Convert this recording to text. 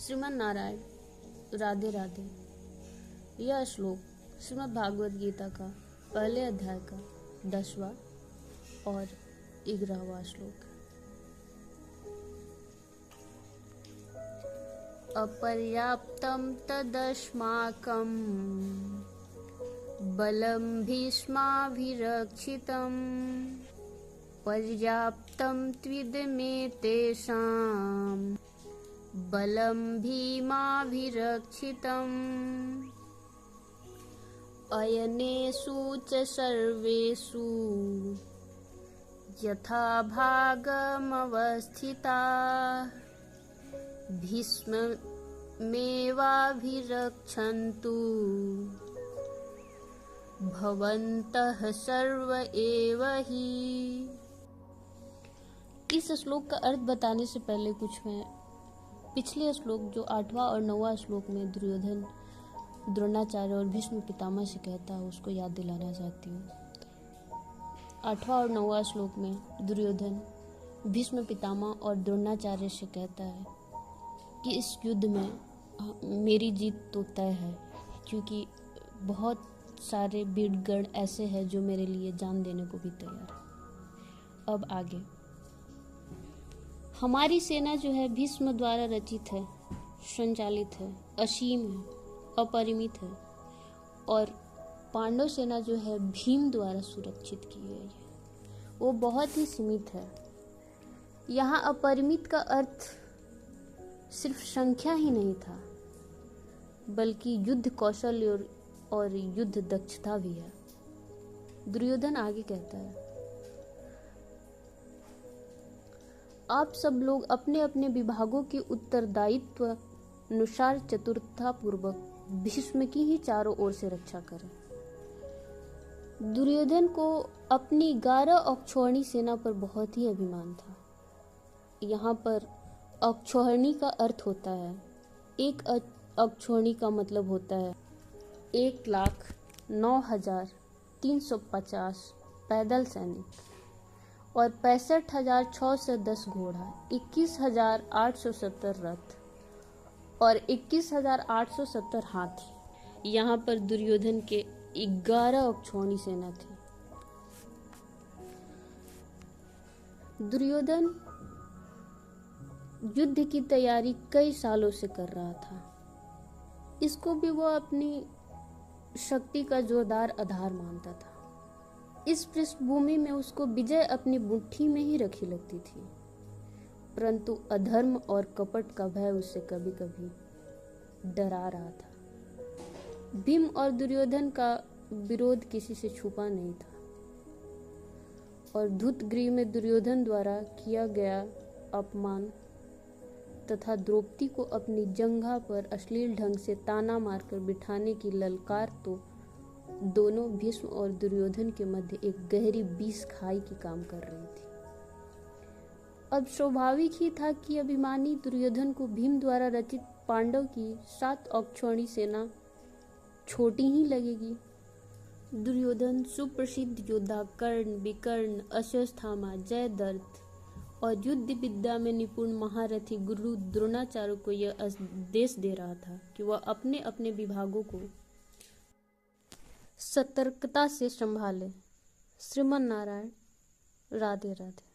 श्रीमन नारायण, राधे राधे। यह श्लोक श्रीमद् भागवत गीता का पहले अध्याय का 10वां और 11वां श्लोक। अपर्याप्तं तदस्माकं बलं भीष्माभिरक्षितं पर्याप्तं त्विदमेतेषां बलं भीमाभिरक्षितम् अयनेषु च सर्वेषु यथा भागमवस्थिता भीष्ममेवाभिरक्षन्तु भवन्तः सर्व एव हि। इस श्लोक का अर्थ बताने से पहले कुछ मैं पिछले श्लोक जो 8वां और 9वां श्लोक में दुर्योधन द्रोणाचार्य और भीष्म पितामह से कहता है उसको याद दिलाना चाहती हूँ। 8वां और 9वां श्लोक में दुर्योधन भीष्म पितामह और द्रोणाचार्य से कहता है कि इस युद्ध में मेरी जीत तो तय है, क्योंकि बहुत सारे वीरगण ऐसे हैं जो मेरे लिए जान देने को भी तैयार है। अब आगे, हमारी सेना जो है भीष्म द्वारा रचित है, संचालित है, असीम है, अपरिमित है, और पांडव सेना जो है भीम द्वारा सुरक्षित की गई है, वो बहुत ही सीमित है। यहाँ अपरिमित का अर्थ सिर्फ संख्या ही नहीं था, बल्कि युद्ध कौशल और युद्ध दक्षता भी है। दुर्योधन आगे कहता है, आप सब लोग अपने अपने विभागों के उत्तरदायित्व अनुसार चतुरतापूर्वक भीष्म की ही चारों ओर से रक्षा करें। दुर्योधन को अपनी 11 अक्षौहिणी सेना पर बहुत ही अभिमान था। यहाँ पर अक्षौहिणी का अर्थ होता है, एक अक्षौहिणी का मतलब होता है 1,09,350 पैदल सैनिक और 65,610 घोड़ा, 21,870 रथ और 21,870 हाथी। यहाँ पर दुर्योधन के 11 अक्षौहिणी सेना थी। दुर्योधन युद्ध की तैयारी कई सालों से कर रहा था। इसको भी वो अपनी शक्ति का जोरदार आधार मानता था। इस पृष्ठभूमि में उसको विजय अपनी मुट्ठी में ही रखी लगती थी, परंतु अधर्म और कपट का भय उससे कभी कभी डरा रहा था। भीम और दुर्योधन का विरोध किसी से छुपा नहीं था, और धूतगृह में दुर्योधन द्वारा किया गया अपमान तथा द्रौपदी को अपनी जंघा पर अश्लील ढंग से ताना मारकर बिठाने की ललकार तो दोनों भीष्म और दुर्योधन के मध्य एक गहरी विष खाई की काम कर रही थी। अब स्वाभाविक ही था कि अभिमानी दुर्योधन को भीम द्वारा रचित पांडव की 7 अक्षौहिणी सेना छोटी ही लगेगी। दुर्योधन सुप्रसिद्ध योद्धा कर्ण, विकर्ण, अश्वत्थामा, जयद्रथ और युद्ध विद्या में निपुण महारथी गुरु द्रोणाचार्य को यह आदेश दे रहा था कि वह अपने अपने विभागों को सतर्कता से संभाले। श्रीमन नारायण, राधे राधे।